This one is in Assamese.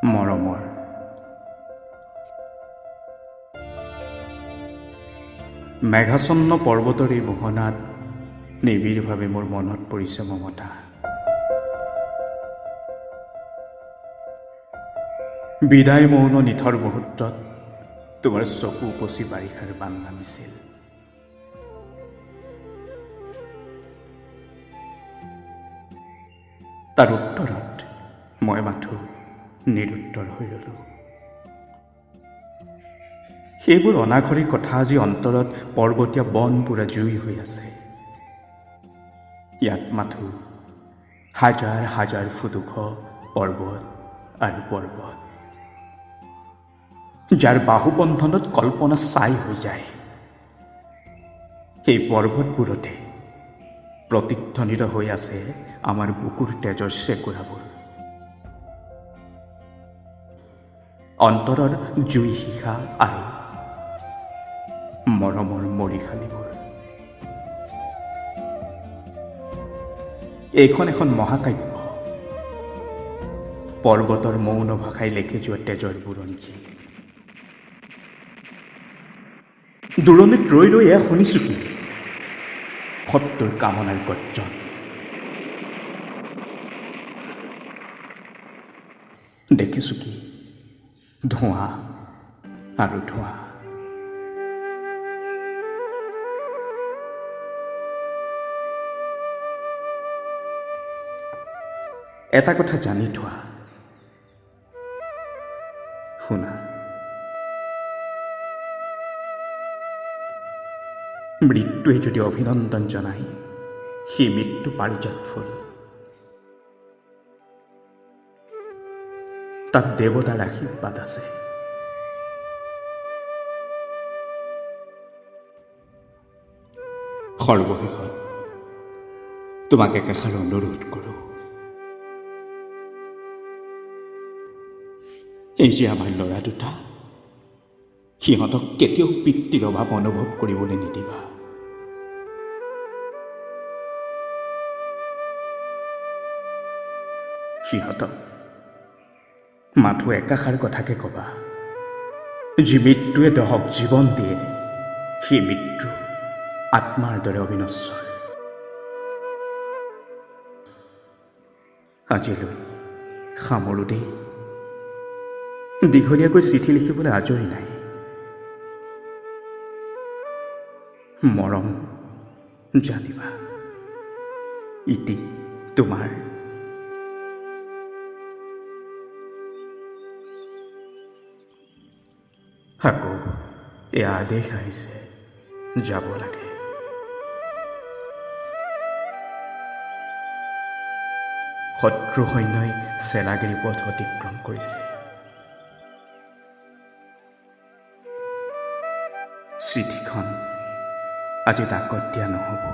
মৰমৰ মেঘাচ্ছন্ন পৰ্বতৰ এই মোহনাত নিবিড়ভাৱে মোৰ মনত পৰিছে মমতা। বিদায় মৌন নিথৰ মুহূৰ্তত তোমাৰ চকু উপচি বাৰিষাৰ বান নামিছিল। তাৰ উত্তৰত মই মাথো নিৰুত্তৰ হৈ ৰলোঁ। সেইবোৰ অনাঘৰী কথা আজি অন্তৰত পৰ্বতীয়া বন পুৰা জুই হৈ আছে। ইয়াত মাথো হাজাৰ হাজাৰ ফুট ওখ পৰ্বত আৰু পৰ্বত, যাৰ বাহুবন্ধনত কল্পনা ছাই হৈ যায়। সেই পৰ্বতবোৰতে প্ৰতিধ্বনিত হৈ আছে আমাৰ বুকুৰ তেজৰ চেকুৰাবোৰ, অন্তৰৰ জুই শিখা আৰু মৰমৰ মৰিশালীবোৰ। এইখন এখন মহাকাব্য, পৰ্বতৰ মৌন ভাষাই লেখি যোৱা তেজৰ বুৰঞ্জী। দূৰণিত ৰৈ ৰৈ এয়া শুনিছো কি শত্ৰুৰ কামনাৰ গৰ্জন। দেখিছো কি ধোঁৱা আৰু ধোঁৱা। এটা কথা জানি থোৱা, শুনা, মৃত্যুৱে যদি অভিনন্দন জনায় সেই মৃত্যু পাৰিজাত ফুল। তাত দেৱতাৰ আশীৰ্বাদ আছে। সৰ্বশেষত তোমাক একাষাৰ অনুৰোধ কৰোঁ, এই যে আমাৰ ল'ৰা দুটা, সিহঁতক কেতিয়াও পিতৃৰ অভাৱ অনুভৱ কৰিবলৈ নিদিবা। সিহঁতক মাথো একাষাৰ কথাকে কবা, যি মৃত্যুৱে দহক জীৱন দিয়ে, সেই মৃত্যু আত্মাৰ দৰে অবিনশ্বৰ। আজিলৈ সামৰো দেই। দীঘলীয়াকৈ চিঠি লিখিবলৈ আজৰি নাই। মৰম জানিবা, ইতি তোমাৰ। আকৌ এয়া আদেশ আহিছে, যাব লাগে। শত্ৰু সৈন্যই চেলাগিৰি পথ অতিক্ৰম কৰিছে। চিঠিখন আজি ডাকত দিয়া নহ'ব।